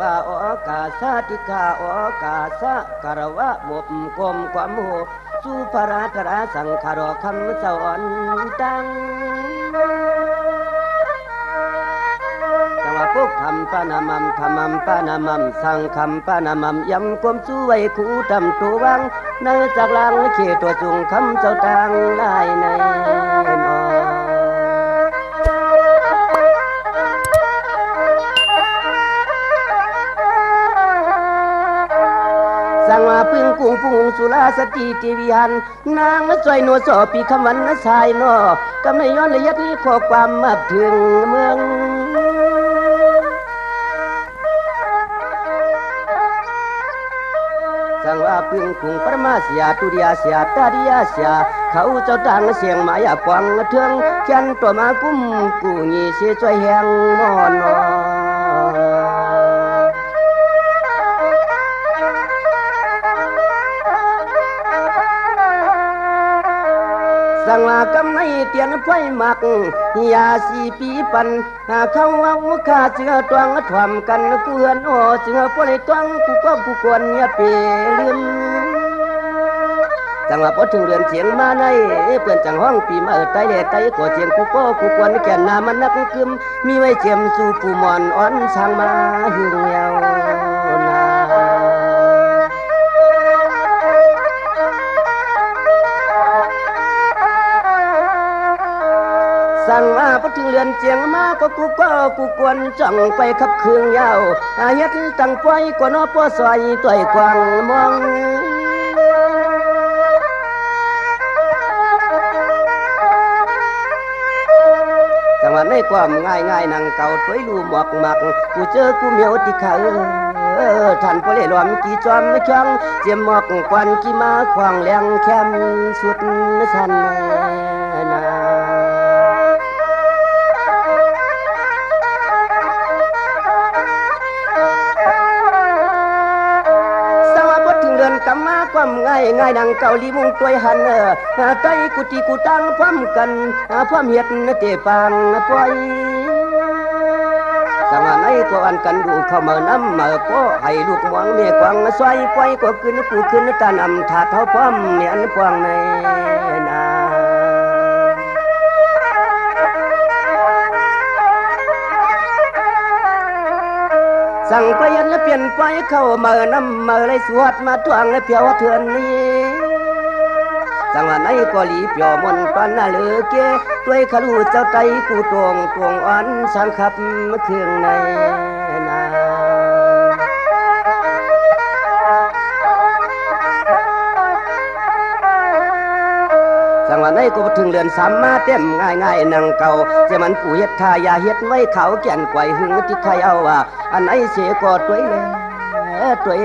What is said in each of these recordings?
วาโอกาสาติกาโอกาสะกรวะบกกลมความโหสุภราตราสังขารคำสอนตังสังวาปุกธรรมปานามัมธรรมัมปานามัมสังคำปานามัมยำความสู้ไว้คู่ทำตัววังในจากลังเขตตัวจุงคำเจ้าตังลายในนอสังวาปึงกุ้งปุงสุราสติเทวิหันนางจอยโนสอปีคำวันชายนอกำในย้อนละเอียดนี้ข้อความมาถึงเมืองสังวาปึงกุ้งปรมาเสียตุริยาเสียตาดิยาเสียเขาเจ้าต่างเสียงหมายปวงเทืองแค้นตัวมากุ้มกูนี่เสียจอยแหงมอนสังวากำในเตียนไฟหมักยาสีปีปันเขาเอาข้าเสือตวงถ่วมกันเกลือนโอเสือพลตวงกูก็ผู้ควรเนี่ยเปลืมสังว่าพอถึงเรือนเสียงมาในเปื่อนจังห้องปีมาไตเล่ไตก่อเสียงกูก็กูควรแก่นนามันนักกึมมีไว้เจียมสู่ผู้มอนอ่อนช่างมาหึงเหี่ยวนาสั่งมาพอถึงเรือนเจียงมาก็กูกวนจังไปขับเครื่องยาวเฮ็ดตั้งปล่อยกว่านอปอซอยต้อยกวางมองจังหวะในความง่ายนั่งเก่าต้อยลูหมอกหมักกูเจอกูเมียวติขาท่านพอเล่หลอมกี่จอมช่องเจียมหมอกควันกี่มาขวางแรงแคมสุดสันนากำมาความง่ายดังเกาหลีมุงตัวหันใจกุฏิกุตังพร้อมกันพร้อมเฮ็ดเตปางปล่อยสมาในกวนกันดูเข้ามาน้ำมาก็ให้ลูกมองเมียกวางซอยปล่อยก็ขึ้นกูขึ้นตานำถาเท้าพร้อมเมียนกวางในนาสั่งไปยันและเปลี่ยนไปเข้ามาน้ำมาเลยสวดมาทวงและเพียวเถื่อนนี้สั่งว่าในกอลีเปียวมนปันน่าเลือเกด้วยขลุ่เจ้าไตกูตวงอ่อนสังขับเครื่องในนาสังว่าในก็ถึงเรือนสามมาเต็มง่ายนั่งเก่าจะมันผู้เฮ็ดทายาเฮ็ดไว้เขาแก่นไกวหึงที่ใครเอาว่าอันไหนเสียก็ตัว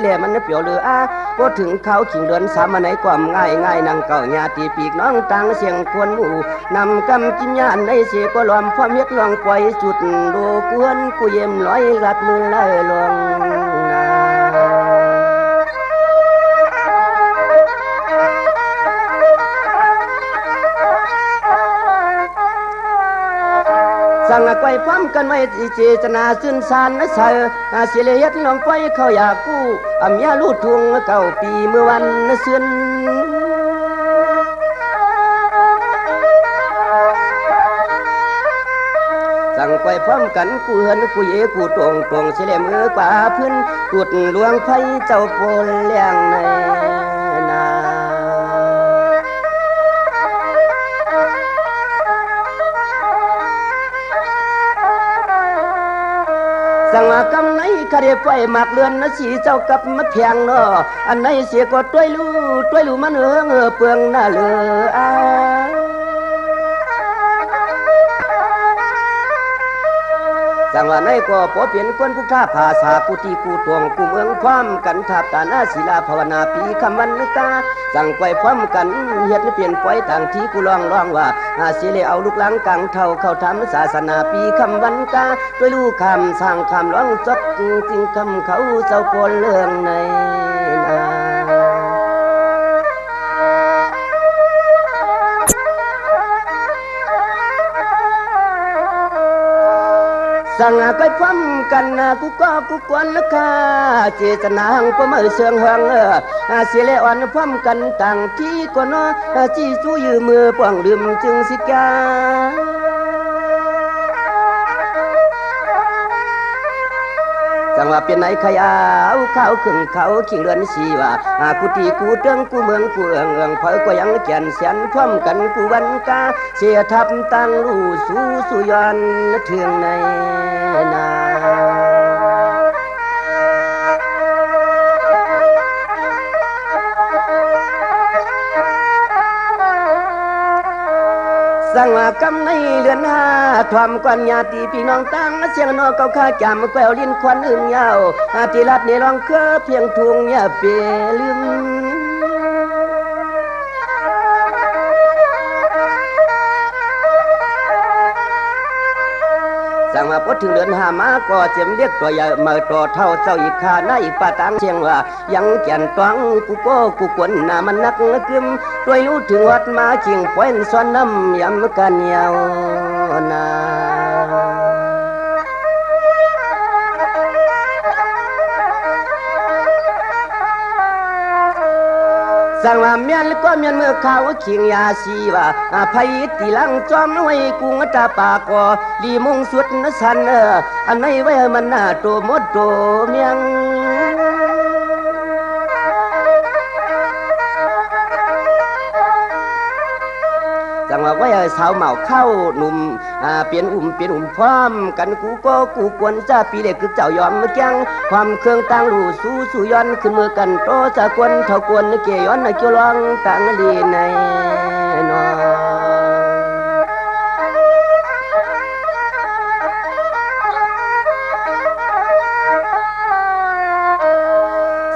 เล่มันเปียวเหลือก็ถึงเขาขิงเดือนสามอันไหนความง่ายนั่งเก่าญาติปีกน้องต่างเสียงควรหมู่นำกำกินญาณในเสียก็ล้อมความเฮ็ดลองปล่อยจุดโลกวนกูเยี่ยมร้อยรัดมือไล่ลวงสั่งไว้พร้อมกันไว้เจตนาซื่นสานนะเสอเสียเลียดลองไปเขาอยากกู้อำยาลูกทุ่งเก่าปีเมื่อวันเสื่อนสั่งไว้พร้อมกันกูเหินกูเยกูตรงเสียเลยมือกว่าพื้นกุดหลวงไฟเจ้าโพลเลี้ยงในนาสังว่ากำไหนคดีไฟหมากเลือนนะสีเจ้ากับมัดเพียงเนาะอันไหนเสียก็ต้วยลู่มันเปืองหน้าเลือสังว่าในก็พอเปลี่ยนคนผู้ท่าภาษากุฏิกูตวงกูเมืองความกันทับตาหน้าศิลาภาวนาปีคำวันนึกาสั่งไว้พร้อมกันเฮ็ดเปลี่ยนปล่อยต่างที่กูร้องว่าสิเลเอาลูกหลังกังเท่าเข้าทำศาสนาปีคำวันกาด้วยลูกคำสร้างคำร้องจบจริงคำเขาเจ้าปนเรื่องในนา ส สั่งก้อยพร้อมกันกูก็กูกวนละค่ะเจตนาหังก็มาเสืองหังเสียและอ่อนพร้อมกันต่างที่ก็นอจี้จู้ยืมมือป่องดื่มจึงสิกาจังว่าเป็นไหนขยาวข้าวขึ้นเขาขิงเรือนสีว่ากูตีกูเตืองกูเมืองกูเอืองเผยก็ยังแก่นเสียนพร้อมกันกูวันกาเสียทับตั้งลู่สู่สุยอนเทืองในนาสังว่ากำในเรือนหาทวามกวนญาติพี่น้องตั้งเสียงนอเก่าข้าจำแกวลิ้นควันอื่นยาวที่รัดในรองเคอเพียงทุงอย่าเปลืมสั่งมาพอถึงเดือนหามาก็เจียมเรียกตัวใหญ่มาตัวเท่าเจ้าอีกขาในป่าตังเชียงว่ายังแก่นตวังกูก็กูกวนน่ะมันนักกึมด้วยรู้ถึงวัดมาเชียงพวนซ้อนน้ำยำกันยาวนาสั่งว่าเมียนก็เมียนเมื่อข้าวขิงยาสีว่าไผตีลังจอมไว้กุงตาปากอลีมงสุดนสันอันไหนไว้มันหน้าโตมดโตเมียงจังว่าไว้สาวเหมาเข้าหนุ่มเปลี่ยนพร้อมกันกูก็กูกวนจ้าปีเด็กคือเจ้ายอมจังความเครื่องตั้งรูสู้สุย้อนขึ้นมือกันโตจะกวนเท่ากวนเกย้อนเกี่ยวร้องตั้งลีในนอ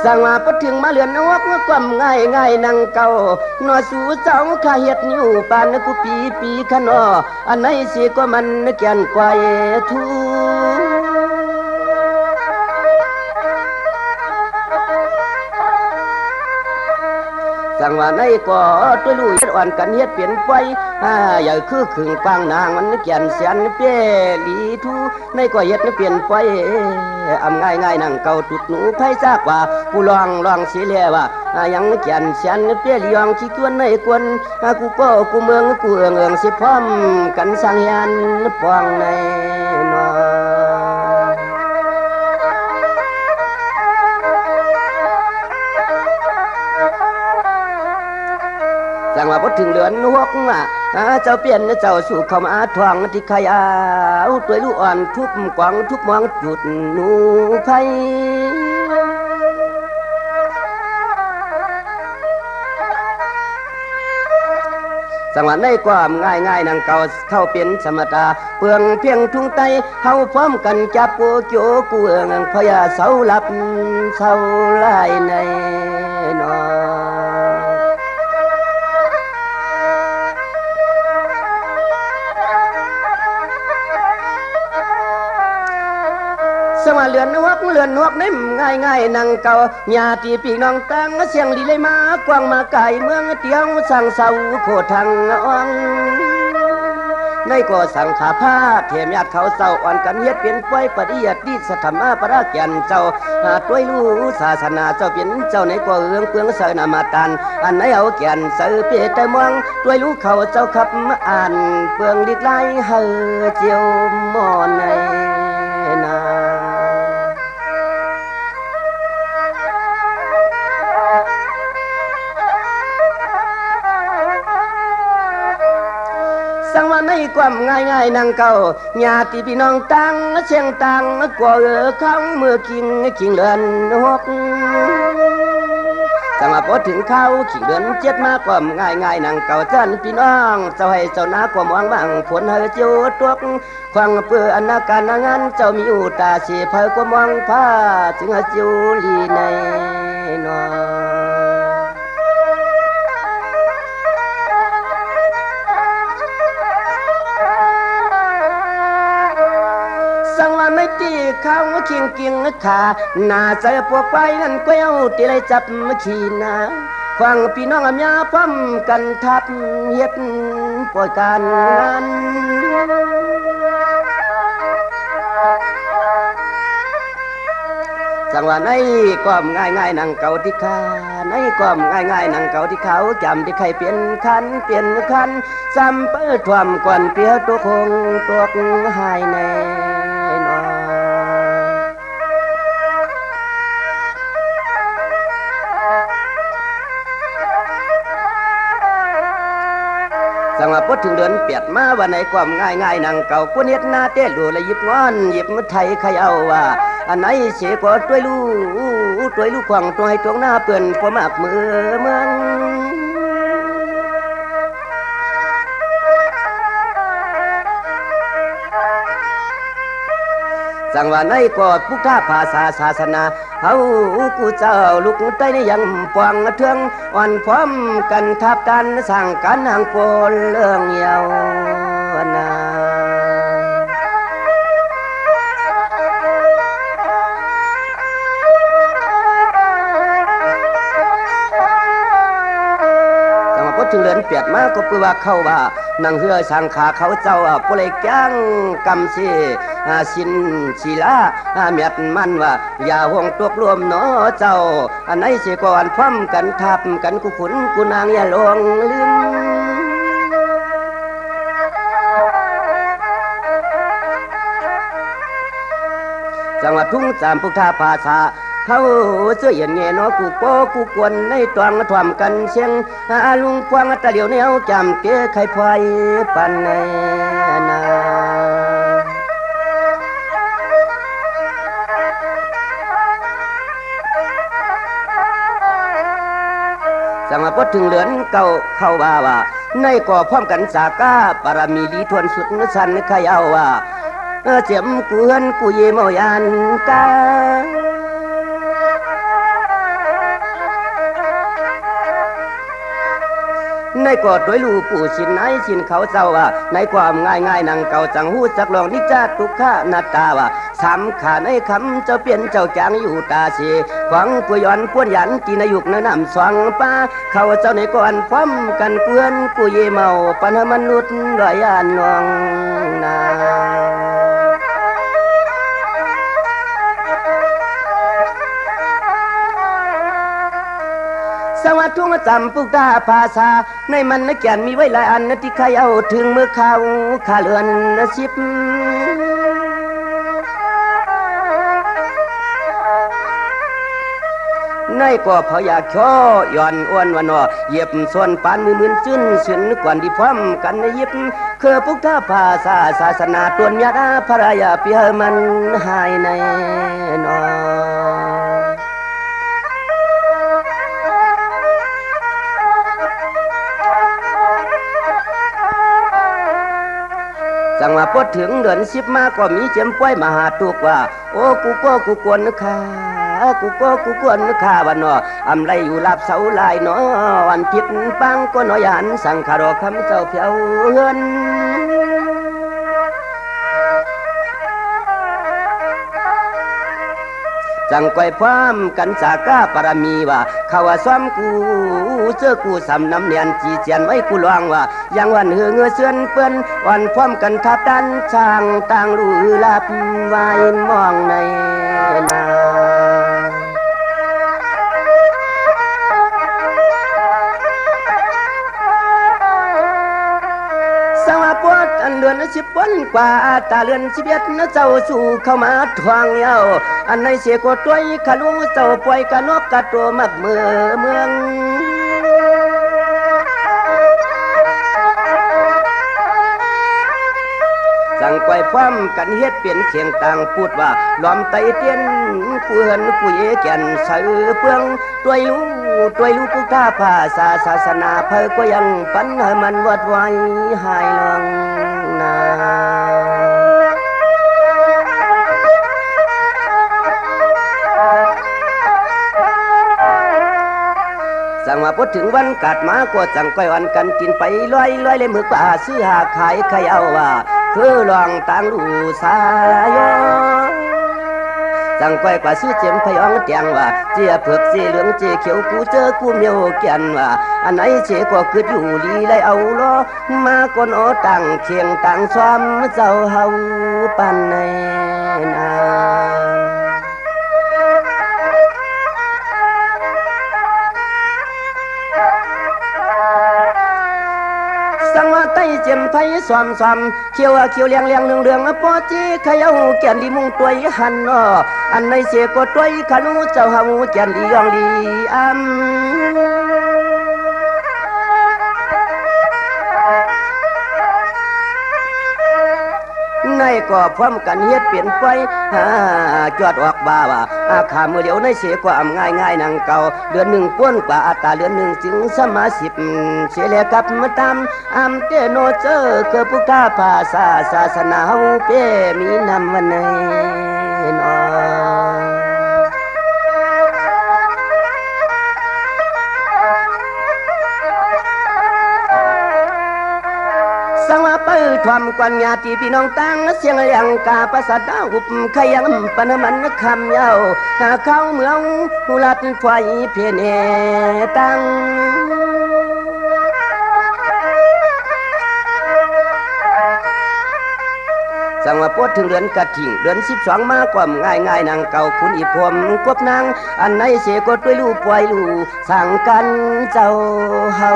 สั่งมาพอถึงมาเลือนนวกความง่ายนั่งเก่านอสู่เจ้าข้าเฮ็ดอยู่ปานกูปีขนออันไหนสิก็มันแก่นกว่าทูสั่งว่าในก็ตัวลุยอ่อนกันเฮ็ดเปลี่ยนไปอย่าคือขึงปางนางมันแก่นเสียนเปี้ยลีทูในก็เฮ็ดเปลี่ยนไปง่ายนั่งเก่าตุดหนูไผซากว่ากูลองสิแลว่ายังแก่นเสียนเปี้ยลียองขี้กวนในกวนกูก็กูเมืองกูเอืองสิพร้อมกันสังยานปองในนอจังว่าพอถึงเดือนหกเจ้าเปลี่ยนเจ้าสู่เข้ามาทวงที่ขยาวตัวลูกอ่อนทุบกวางทุบมองจุดหนูไผสังว่าในความง่ายนั่งเก่าเข้าเป็นสมตาเพื่องเพียงทุ่งไตเฮาพร้อมกันจับกูโจกูเอืองพยาเสาหลับเสาลายในนอสมาเลือนนวกนิ่มง่ายนั่งเก่าญาติพี่น้องตั้งเสียงลีเลยมากวางมาไก่เมืองเตียวสั่งเสาโคทางอ่องในก็สั่งขาผ้าเทียมญาติเขาเศร้าอ่อนกันเฮ็ดเป็นป่วยปฏิยัติสธรรมะปราแก่นเจ้าด้วยรู้ศาสนาเจ้าเป็นเจ้าในก็เอื้องเปลืองเสนามาตันอันไหนเอาแก่นเสือเปแต่มองด้วยรู้เขาเจ้าขับอ่านเปลืองลิดไล่เฮอเจียวมอนในนาสังว่าในความง่ายนั่งเก่าญาติพี่น้องตั้งเชียงตั้งกว่าข้างเมื่อขิงเดือนหกสังว่าพอถึงเข้าขิงเดือนเจ็ดมาความง่ายนั่งเก่าจันพี่น้องเจ้าให้เจ้านาความหวังบังผลเฮอเจียวตวกควังเพื่ออนาการงานเจ้ามีอุตาสีเผยความหวังผ้าจึงเจียวลีในนอไม่ตีเขากิ่งขาหน้าใส่พวกไปนั่นก็เอาตีไรจับขีนาฟังพี่น้องยาพร้อมกันทับเฮ็ดปล่อยการงาน จังว่าในความง่ายๆนังเก่าที่ขาในความง่ายๆนังเก่าที่เขาจำที่ใครเปลี่ยนคันซ้ำเปิดความก่อนเปียตัวคงตัวหายแน่นอนจังว่าพอถึงเดือนเปียดมาว่าในความง่ายนังเก่ากูเน็ดหน้าเต้ดูและหยิบงอนหยิบมือไทยใครเอาว่าอันไหนเสียก็ตัวลูกขวางตัวให้ตรงหน้าเปื่อนพอมากมือเมืองจังว่าในกอดพุทธภาษาศาสนาเฮากูเจ้าลูกใต้ในยังปวงเทืองอ่อนพร้อมกันทับกันสร้างกันห่างโปนเรื่องเยาวนาถึงเลือนเปียดมาก็คือว่าเข้าว่านังเฮือสังขาเขาเจ้าผู้เลยจ้างกำสิสินศิลาเมียดมันว่าอย่าห่วงตัวรวมเนาะเจ้าอันไหนสิก่อนพร้อมกันทับกันกูขุนกูนางอย่าลงลืมจังหวัดทุ่งจามพุทธภาษาเขาเสื้อเย็นเงี้ยเนาะกูโป้กูกวนในตวงถ่วมกันเชียงลุงพวงตะเหลียวแนวจำเก๋ไข่พายปันในนาจังว่าพอถึงเหลือนเก่าเข้าว่าในก่อพร้อมกันสากาปรมีดีทวนสุดสันใครเอาว่าเจียมกูเฮือนกูเยเมายานกาในกอดด้วยลูกปู่ชินไอชินเขาเจ้าว่าในความง่ายนังเก่าจังหูจักลองนิจาทุกข้านาตาว่าสำขาในคำเจ้าเปลี่ยนเจ้าจางอยู่ตาเสีขวังกุยอนป้วนยันกีนยุกในน้ำสวงป้าเขาเจ้าในก่อนพร้อมกันเพื่อนกุยเมาปัญหามนุษย์รอยอันนองนาสวัสดิ์ทุ่งจำปุกตาภาษาในมันนักแก่นมีไว้หลายอันนะที่ใครเอาถึงมือเขาขาเลือนชิบในก่อเผาอยากช่อย่อนอ้วนวันนอเหยียบส่วนปานมือซึ้นกวนที่พร้อมกันในยิบคือปุกตาภาษาศาสนาตัวยาดาพระยาเปียมันหายในนอจังว่าพอถึงเดือน10มาก็มีเจียมป้อยมาหาตุกว่าโอ้กูก็กูกวนข้ากูก็กูกวนข้าวันนออำไรอยู่ลาบเสาลายเนาะวันผิดปังก็น้อยหันสังขารคำเจ้าเพียวเฮือนจังไกวพร้อมกันจากาปรมีว่าเขาว่าซ้อมกูเจอกูสำน้ำเนียนจีเจียนไว้กูลวงว่ายังวันเหือเงือเสือนเปื้อนวันพร้อมกันทับดันช่างต่างรู้ลับไว้มองในนาสวัสดิ์อันเดือน10 วันกว่าตาเลือน11นะเจ้าสู่เข้ามาทวงเย้าอันในเสียก็ตัวขลุเจ้าปล่อยกะนกกะตัวมักเมืองจังไกวพร้อมกันเฮ็ดเปลี่ยนเขียงต่างพูดว่าล้อมไตเตียนกูเหินกูเยแก่นใส่เปืองตัวลูพุทธภาษาศาสนาเพิ่ก็ยังปันให้มันวดไว้หายลงนาจังว่าพอถึงวันกัดมาก็จังก้อยวันกันกินไปลอยเลยมือกว่าซื้อหาขายใครเอาว่าคือลองต่างลูสายจังก้อยกว่าซื้อเจียมพยองเตียงว่าเจียเผือกเจียเหลืองเจียเขียวกูเจอกูเมียวเกียนว่าอันไหนเจียก็คืออยู่ลีเลยเอาล้อมาก่อนเอาตั้งเคียงตั้งซ้อมเจ้าเฮาปันในนา ไผ่ซ้อมเขียวเลี้ยงเรื่องปอจีขยาวแก่นดีมุงตัวหันอ้ออันในเสียก็ตัวขนูเจ้าเฮาแก่นดียองดีในก็พร้อมกันเฮ็ดเปลี่ยนไปจอดออกบ่าว่าขามือเดียวในเสียกว่าง่ายนังเก่าเดือนหนึ่งป้วนกว่าอัตราเดือนหนึ่งจึงสมาสิบเสียแล้วกับมาตามเตโนเจอเกิดพุทธภาษาศาสนาเฮาเป้มีนำวันไหนนอสังว่าเปิดความกวนญาติพี่น้องตั้งเสียงเรียงกาภาษาดาวหุบขยันปนมันคำเย้าเข้าเมืองหุลัดไฟเพียนตั้งสังว่าปวดถึงเดือนกระถิ่งเดือน12มากกว่าง่ายนางเก่าคุณอีพรมกบนางอันไหนเสียก็ด้วยลูกปล่อยลูกสั่งกันเจ้าเฮา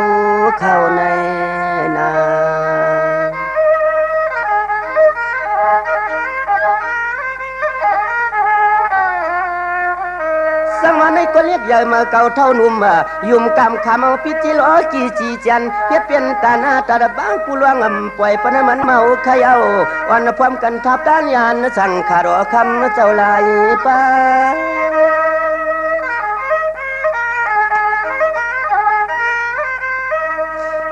เข้าในนาสังวาในก็เรียกใหญ่มาเก่าเท่านุ่มยุ่มกำคำเอาพิจิโลจีจันเฮ็ดเป็นตาหน้าตาดบ้างผู้ลวงปล่อยปนมันเมาขยเอาวันพร้อมกันทับด้านยานสั่งขารอคำเจ้าลายป้า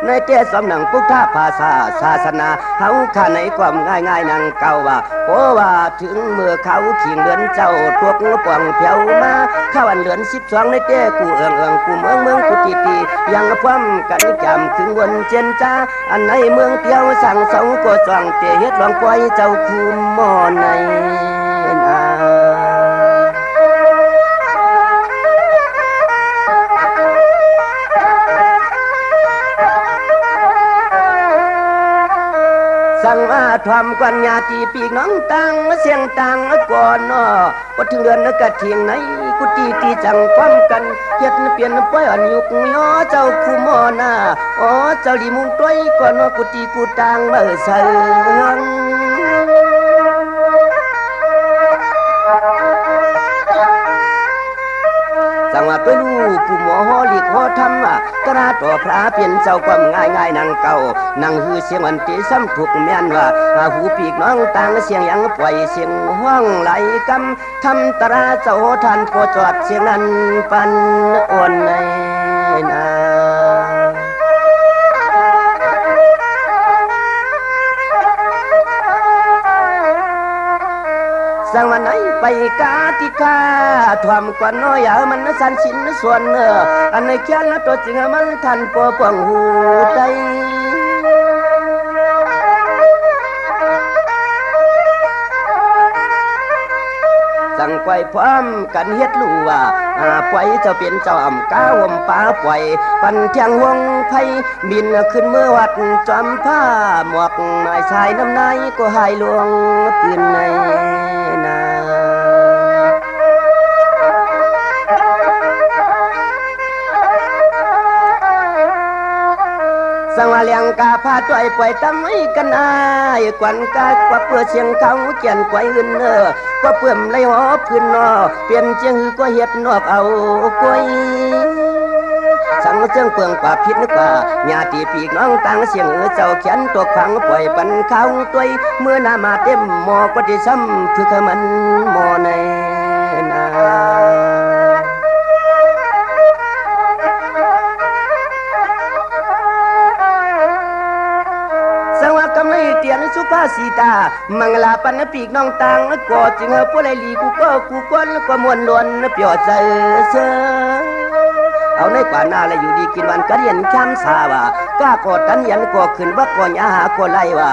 ในเตี้ยสำนังพุทธภาษาศาสนาเฮาข้าในความง่ายนังเก่าว่าโอ้ว่าถึงเมื่อเขาขิงเดือนเจ้าพวกป่องเพียวมาเข้าวันเดือน12ในเตี้ยกูเอิงกูเมืองกูตียังพร้อมกันจำถึงวันเจนจ้าอันในเมืองเพียวสั่งเสาก็ส่องเตเฮ็ดลองปล่อยเจ้าคูหม้อในนาสั่งมาทอมกวนญาติปีกน้องตังเสียงตังก่อนนอพอถึงเดือนกะเทียงไหนกุตีจังความกันเฮ็ดเปลี่ยนป้อยอันยุกย้อเจ้าคู่หม้อหน้าอ๋อเจ้าดีมุงต้อยก่อนนอกุตีกูตังเมื่อเสืองสั่งว่าไปลูกผู้หมอฮอลิกฮอทำกระต่อพระเปลี่ยนเจ้าความง่ายนางเก่านางฮือเสียงอันตีซ้ำถูกแม่นว่าหูปีกน้องต่างเสียงยังปล่อยเสียงห้องไหลกำทำตราเจ้าทันพอจอดเสียงนั้นปันอ่อนในนาสังวันไหนไปกาติกาทวมกว่าน้อยมันสันสินส่วนอันในแค่ละตัวจริงมันทันปวปวงหูใจสั่งไว้พร้อมกันเฮ็ดลู่ว่าปล่อยเจ้าเป็นเจ้าอ่ำก้าวป่าปล่อยปันเทียงวงไผ่บินขึ้นเมื่อวัดจอมผ้าหมวกไม้ชายน้ำนายก็หายลวงตื่นในนาสังวาเลียงกาพาตัวปล่อยตั้มไว้กันอายกวนกากว่าเพื่อเชียงเขาเกียนกวยอื่นก็เพื่อมเลยหอบพื้นนอเปลี่ยนเชียงก็เฮ็ดนอบเอากวยสังเชียงเปลืองกว่าพิษนึกว่าญาติปีกน้องต่างเสียงเจ้าเขียนตัวขวางปล่อยปันเขาตัวเมื่อนามาเต็มหมอก็ได้ซ้ำคือขมันหมอในนาเตียนสุภาษิตามังลาปันปีกน้องตังก็จึงผู้ไรลีกูก็กูก้นก็มวนล้วนเปียวใจเสือเอาในกว่าหน้าและอยู่ดีกินวันกะเรียนช้ำสาว่าก้ากอดกันยันก็ขึ้นว่าก่อนยาหาก็ไล่ว่า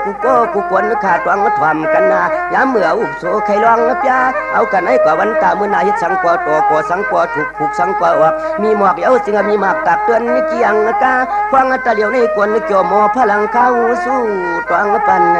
กูก็กูกวนขาดวังทำกันนายามเมื่ออุบโซใครลองนะพี่เอากันให้กว่าวันตาเมื่อนาเฮ็ดสังกว่าตัวก็สังกว่าถูกสังกว่าว่ามีหมอกเดียวจึงมีหมากตักเตือนนี่เกียงกาฟังตะเลียวในกวนเกี่ยวหมอพลังเข้าสู้ตวงปันใน